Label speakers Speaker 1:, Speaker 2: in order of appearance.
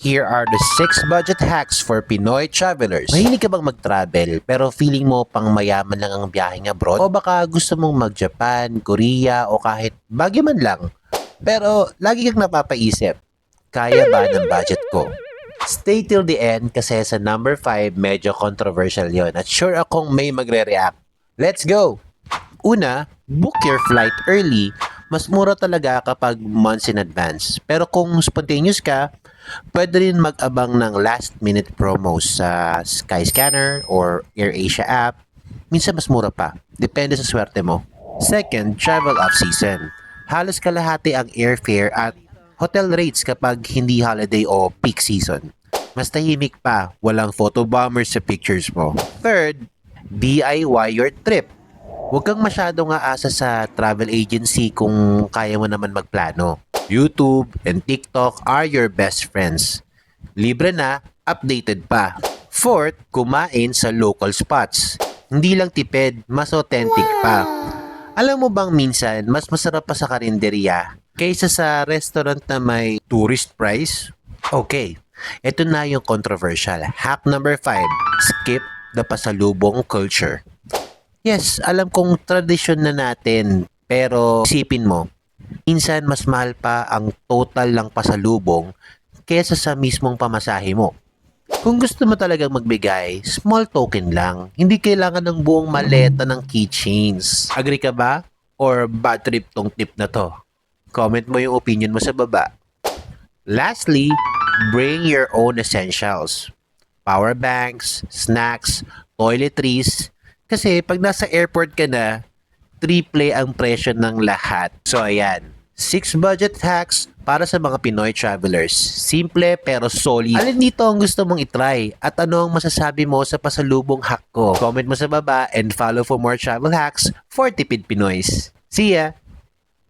Speaker 1: Here are the 6 budget hacks for Pinoy travelers. Mahilig ka bang mag-travel pero feeling mo pang mayaman lang ang biyaheng abroad? O baka gusto mong mag-Japan, Korea o kahit Baguio man lang? Pero lagi kang napapaisip, kaya ba ng budget ko? Stay till the end kasi sa number 5 medyo controversial yon at sure akong may magre-react. Let's go! Una, book your flight early. Mas mura talaga kapag months in advance. Pero kung spontaneous ka, pwede rin mag-abang ng last-minute promos sa Skyscanner or AirAsia app. Minsan mas mura pa. Depende sa swerte mo. Second, travel off-season. Halos kalahati ang airfare at hotel rates kapag hindi holiday o peak season. Mas tahimik pa, walang photobombers sa pictures mo. Third, DIY your trip. Huwag kang masyadong aasa sa travel agency kung kaya mo naman magplano. YouTube and TikTok are your best friends. Libre na, updated pa. Fourth, kumain sa local spots. Hindi lang tipid, mas authentic pa. Alam mo bang minsan, mas masarap pa sa karinderya kaysa sa restaurant na may tourist price? Okay, ito na yung controversial. Hack number 5, skip the pasalubong culture. Yes, alam kong tradisyon na natin, pero isipin mo, minsan mas mahal pa ang total lang pasalubong kaysa sa mismong pamasahe mo. Kung gusto mo talagang magbigay, small token lang. Hindi kailangan ng buong maleta ng keychains. Agree ka ba? Or bad trip tong tip na to? Comment mo yung opinion mo sa baba. Lastly, bring your own essentials. Power banks, snacks, toiletries. Kasi pag nasa airport ka na, triple ang presyo ng lahat. So ayan, 6 budget hacks para sa mga Pinoy travelers. Simple pero solid. Alin dito ang gusto mong itry? At ano ang masasabi mo sa pasalubong hack ko? Comment mo sa baba and follow for more travel hacks for Tipid Pinoys. See ya!